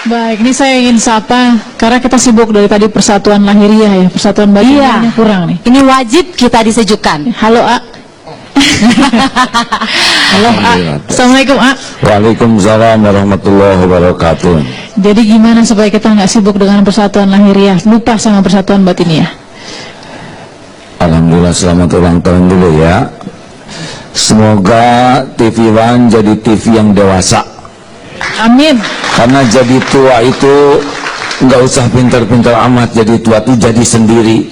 Baik, ini saya ingin sapa karena kita sibuk dari tadi persatuan lahiriah ya, persatuan batiniahnya kurang nih. Ini wajib kita disejukkan. Halo A. Halo A. Assalamualaikum A. Waalaikumsalam warahmatullahi wabarakatuh. Jadi gimana supaya kita nggak sibuk dengan persatuan lahiriah, lupa sama persatuan batiniah? Alhamdulillah, selamat ulang tahun dulu ya. Semoga TV One jadi TV yang dewasa. Amin. Karena jadi tua itu nggak usah pintar-pintar amat. Jadi tua itu jadi sendiri,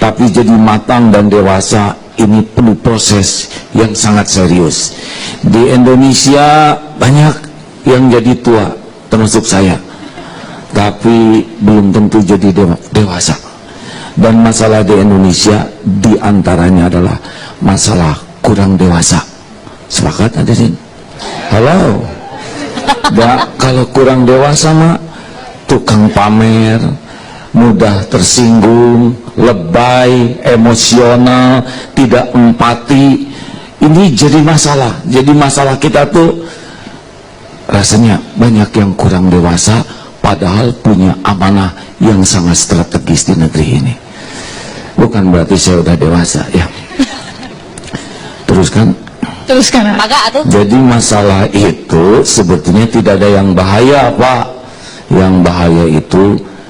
tapi jadi matang dan dewasa ini perlu proses yang sangat serius. Di Indonesia banyak yang jadi tua, termasuk saya, tapi belum tentu jadi dewasa. Dan masalah di Indonesia diantaranya adalah masalah kurang dewasa. Sepakat hadirin? Halo. Kalau kurang dewasa mah tukang pamer, mudah tersinggung, lebay, emosional, tidak empati. Ini jadi masalah. Jadi masalah kita tuh rasanya banyak yang kurang dewasa, padahal punya amanah yang sangat strategis di negeri ini. Bukan berarti saya udah dewasa ya. Teruskan. Teruskan. Jadi masalah itu sebetulnya tidak ada yang bahaya, Pak. Yang bahaya itu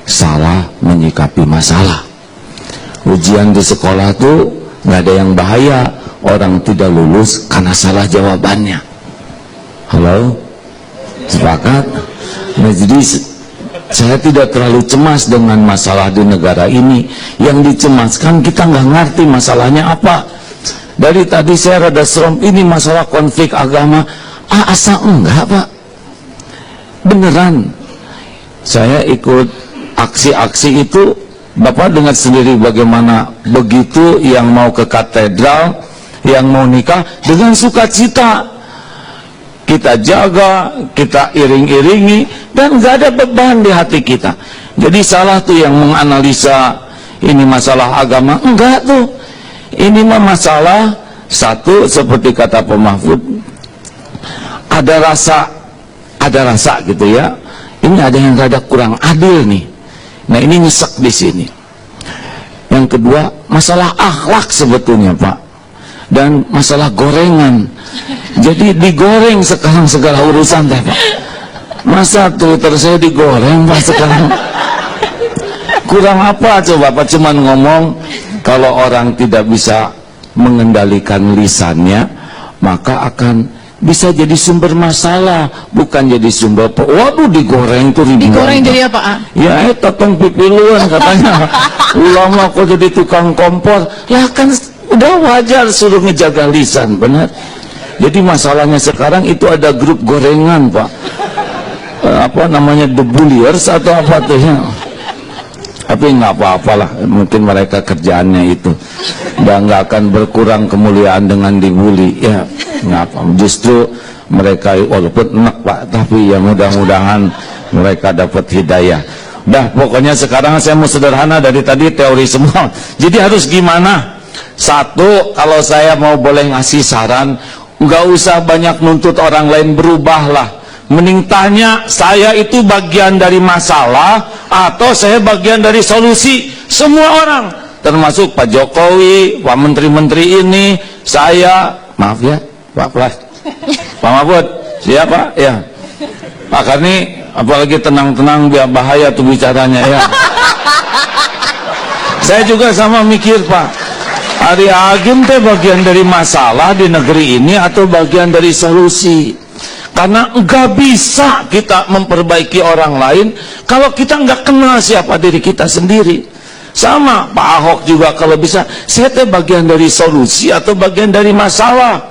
salah menyikapi masalah. Ujian di sekolah tuh nggak ada yang bahaya, orang tidak lulus karena salah jawabannya. Halo, sepakat? Nah, jadi saya tidak terlalu cemas dengan masalah di negara ini. Yang dicemaskan kita nggak ngerti masalahnya apa. Dari tadi saya rada serem, ini masalah konflik agama. Asa enggak, Pak. Beneran. Saya ikut aksi-aksi itu, Bapak dengar sendiri bagaimana begitu yang mau ke katedral, yang mau nikah dengan sukacita. Kita jaga, kita iring-iringi, dan nggak ada beban di hati kita. Jadi salah tuh yang menganalisa ini masalah agama. Enggak tuh. Ini mah masalah satu, seperti kata Pak Mahfud, ada rasa gitu ya. Ini ada yang rada kurang adil nih. Nah, ini nyesek di sini. Yang kedua, masalah akhlak sebetulnya, Pak. Dan masalah gorengan. Jadi digoreng sekarang segala urusan, Pak. Masa Twitter saya digoreng, Pak, sekarang? Kurang apa coba, Pak? Cuman ngomong. Kalau orang tidak bisa mengendalikan lisannya, maka akan bisa jadi sumber masalah, bukan jadi sumber. Waduh, digoreng tuh ribuan. Digoreng jadi apa? Ya, totong pipiluan katanya. Ulama kok jadi tukang kompor. Ya kan udah wajar suruh ngejaga lisan, benar. Jadi masalahnya sekarang itu ada grup gorengan, Pak. Apa namanya, the bulliers atau apa tuh ya? Tapi nggak apa-apalah, mungkin mereka kerjaannya itu, dan nggak akan berkurang kemuliaan dengan dibully ya, nggak apa. Justru mereka walaupun enak, Pak, tapi ya mudah-mudahan mereka dapat hidayah. Dah, pokoknya sekarang saya mau sederhana, dari tadi teori semua. Jadi harus gimana? Satu, kalau saya mau boleh ngasih saran, nggak usah banyak nuntut orang lain, berubahlah. Mending tanya, saya itu bagian dari masalah atau saya bagian dari solusi? Semua orang, termasuk Pak Jokowi, Pak Menteri-Menteri ini, saya, maaf ya Pak Plas, Pak Mahfud, siapa? Ya Pak Karni, apalagi tenang-tenang, biar bahaya tuh bicaranya ya. Saya juga sama mikir, Pak, Ari Agim teh bagian dari masalah di negeri ini atau bagian dari solusi? Karena nggak bisa kita memperbaiki orang lain kalau kita nggak kenal siapa diri kita sendiri. Sama Pak Ahok juga, kalau bisa, saya teh bagian dari solusi atau bagian dari masalah.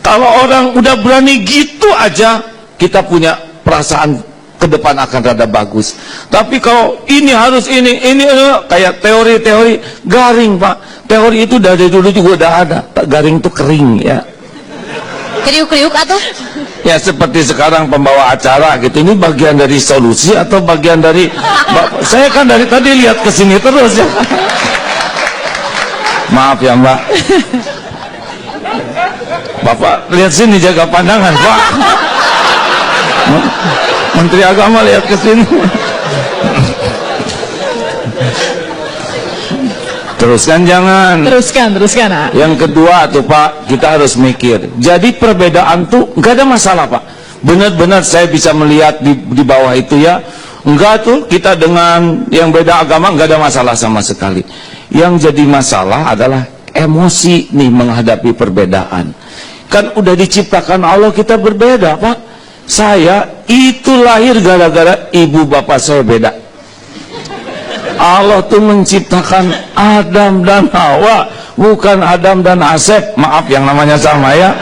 Kalau orang udah berani gitu aja, kita punya perasaan ke depan akan rada bagus. Tapi kalau ini harus ini kayak teori-teori garing, Pak. Teori itu dari dulu juga udah ada. Garing itu kering ya. Kriuk-kriuk atau? Ya seperti sekarang pembawa acara gitu, ini bagian dari solusi atau bagian dari saya kan dari tadi lihat ke sini terus ya. Maaf ya, Mbak. Bapak lihat sini, jaga pandangan, Pak. Menteri Agama lihat ke sini. Teruskan jangan. Teruskan. Ah. Yang kedua tuh Pak, kita harus mikir. Jadi perbedaan tuh nggak ada masalah Pak. Benar-benar saya bisa melihat di bawah itu ya. Enggak tuh kita dengan yang beda agama nggak ada masalah sama sekali. Yang jadi masalah adalah emosi nih menghadapi perbedaan. Kan udah diciptakan Allah kita berbeda Pak. Saya itu lahir gara-gara ibu bapak saya beda. Allah tuh menciptakan Adam dan Hawa, bukan Adam dan Asep. Maaf yang namanya sama ya.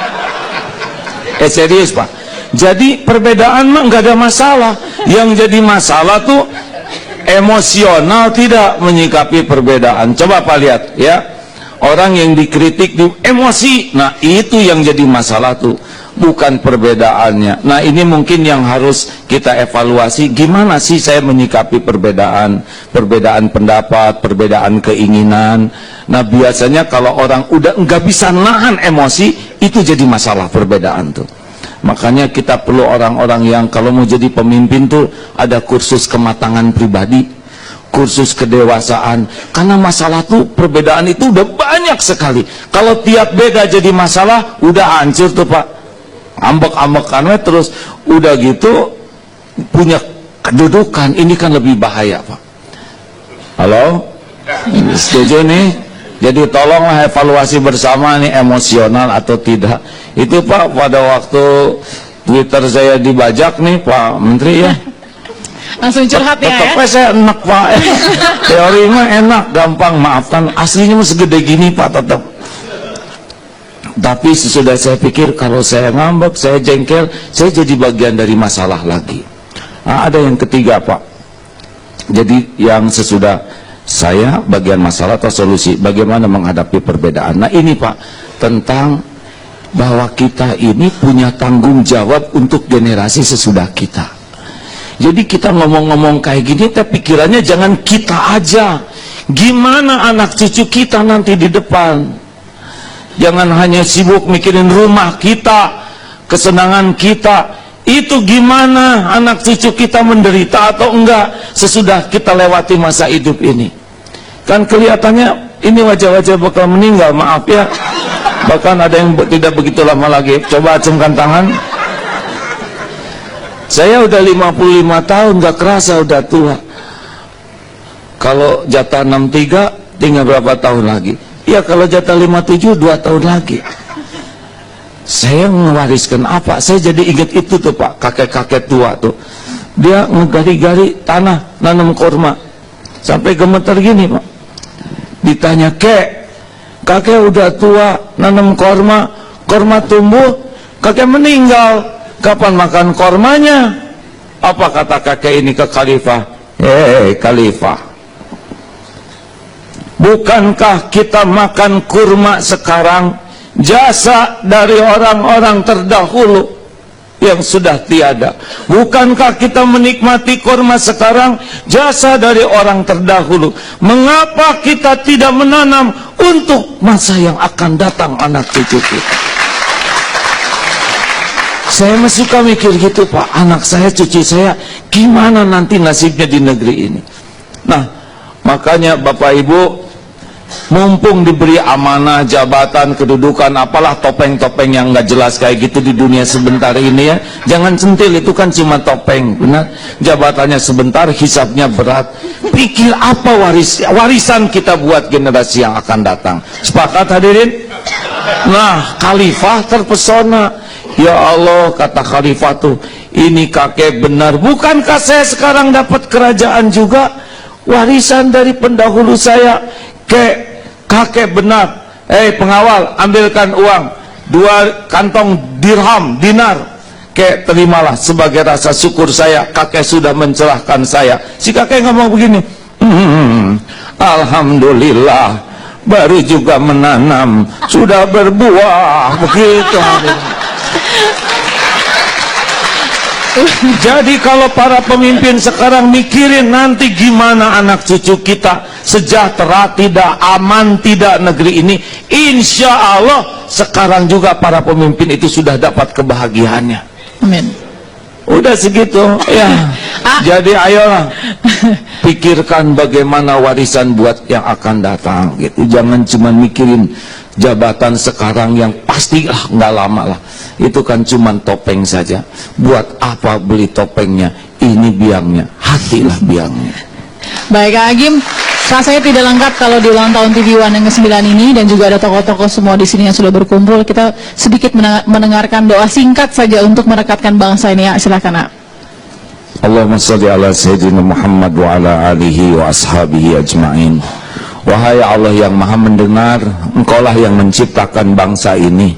Serius Pak. Jadi perbedaan mah nggak ada masalah. Yang jadi masalah tuh emosional tidak menyikapi perbedaan. Coba Pak lihat ya. Orang yang dikritik di emosi. Nah itu yang jadi masalah tuh, bukan perbedaannya. Nah ini mungkin yang harus kita evaluasi. Gimana sih saya menyikapi perbedaan pendapat, perbedaan keinginan. Nah biasanya kalau orang udah nggak bisa nahan emosi, itu jadi masalah perbedaan tuh. Makanya kita perlu orang-orang yang kalau mau jadi pemimpin tuh ada kursus kematangan pribadi, kursus kedewasaan. Karena masalah tuh perbedaan itu udah banyak sekali. Kalau tiap beda jadi masalah, udah hancur tuh Pak. Ambek-ambekannya terus udah gitu punya kedudukan. Ini kan lebih bahaya Pak. Halo? Setuju nih? Jadi tolonglah evaluasi bersama nih, emosional atau tidak. Itu Pak, pada waktu Twitter saya dibajak nih Pak Menteri ya. Langsung curhat ya. Tetepnya saya enak Pak. Teori mah enak, gampang, maafkan. Aslinya mah segede gini Pak tetap. Tapi sesudah saya pikir kalau saya ngambek, saya jengkel, saya jadi bagian dari masalah lagi. Nah, ada yang ketiga Pak. Jadi yang sesudah saya bagian masalah atau solusi, bagaimana menghadapi perbedaan. Nah ini Pak, tentang bahwa kita ini punya tanggung jawab untuk generasi sesudah kita. Jadi kita ngomong-ngomong kayak gini, tapi pikirannya jangan kita aja. Gimana anak cucu kita nanti di depan? Jangan hanya sibuk mikirin rumah kita, kesenangan kita. Itu gimana anak cucu kita menderita atau enggak sesudah kita lewati masa hidup ini. Kan kelihatannya ini wajah-wajah bakal meninggal, maaf ya. Bahkan ada yang tidak begitu lama lagi. Coba acungkan tangan. Saya udah 55 tahun, gak kerasa udah tua. Kalau jatah 63 tinggal berapa tahun lagi? Ya kalau jatah 57 2 tahun lagi. Saya mewariskan apa? Saya jadi ingat itu tuh Pak, kakek-kakek tua tuh. Dia ngegali-gali tanah, nanam korma. Sampai gemeter gini Pak. Ditanya, kakek udah tua, nanam korma, korma tumbuh, kakek meninggal. Kapan makan kormanya? Apa kata kakek ini ke khalifah? Khalifah, bukankah kita makan kurma sekarang jasa dari orang-orang terdahulu yang sudah tiada? Bukankah kita menikmati kurma sekarang jasa dari orang terdahulu? Mengapa kita tidak menanam untuk masa yang akan datang anak cucu kita? Saya masih suka mikir gitu Pak, anak saya, cucu saya gimana nanti nasibnya di negeri ini. Nah makanya Bapak Ibu, mumpung diberi amanah, jabatan, kedudukan, apalah topeng-topeng yang nggak jelas kayak gitu di dunia sebentar ini ya, jangan centil, itu kan cuma topeng, benar. Jabatannya sebentar, hisabnya berat. Pikir apa warisan kita buat generasi yang akan datang. Sepakat hadirin? Nah khalifah terpesona. Ya Allah, kata khalifah tuh, ini kakek benar. Bukankah saya sekarang dapat kerajaan juga? Warisan dari pendahulu saya. Kakek benar. Pengawal, ambilkan uang 2 kantong dirham, dinar. Terimalah sebagai rasa syukur saya, kakek sudah mencerahkan saya. Si kakek ngomong begini, alhamdulillah, baru juga menanam, sudah berbuah. Begitu. Jadi kalau para pemimpin sekarang mikirin nanti gimana anak cucu kita sejahtera tidak, aman tidak negeri ini, insya Allah sekarang juga para pemimpin itu sudah dapat kebahagiaannya. Amin. Udah segitu ya. Jadi ayolah pikirkan bagaimana warisan buat yang akan datang gitu. Jangan cuma mikirin jabatan sekarang yang pastilah nggak lama lah. Itu kan cuma topeng saja. Buat apa beli topengnya? Ini biangnya, hatilah biangnya. Baik, Kak Agim, rasanya tidak lengkap kalau di ulang tahun TV One yang ke-9 ini, dan juga ada tokoh-tokoh semua di sini yang sudah berkumpul. Kita sedikit mendengarkan doa singkat saja untuk merekatkan bangsa ini, ya. Silakan, Nak. Allahumma sholli ala Sayyidina Muhammad wa ala alihi wa ashabihi ajma'in. Wahai Allah yang maha mendengar, Engkaulah yang menciptakan bangsa ini.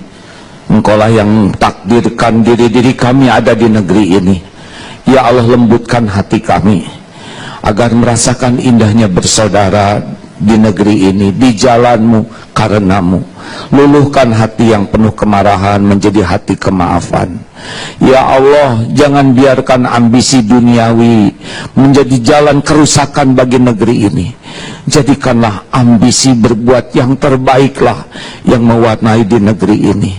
Engkaulah yang takdirkan diri-diri kami ada di negeri ini. Ya Allah, lembutkan hati kami agar merasakan indahnya bersaudara di negeri ini, di jalanmu, karenamu. Luluhkan hati yang penuh kemarahan menjadi hati kemaafan. Ya Allah, jangan biarkan ambisi duniawi menjadi jalan kerusakan bagi negeri ini. Jadikanlah ambisi berbuat yang terbaiklah yang mewarnai di negeri ini.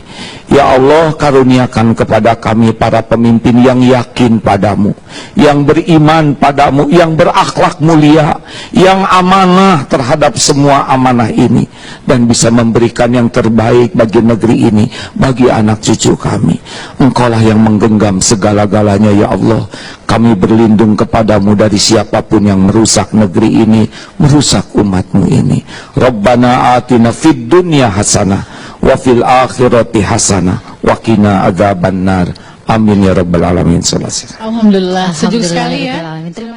Ya Allah, karuniakan kepada kami para pemimpin yang yakin padamu, yang beriman padamu, yang berakhlak mulia, yang amanah terhadap semua amanah ini, dan bisa memberikan yang terbaik bagi negeri ini, bagi anak cucu kami. Engkaulah yang menggenggam segala-galanya, ya Allah. Kami berlindung kepadamu dari siapapun yang merusak negeri ini, merusak umatmu ini. Rabbana atina fid dunya hasanah wa fil akhirati hasanah wa qina adzabannar. Amin ya rabbal alamin. Alhamdulillah, sejuk sekali ya. Terima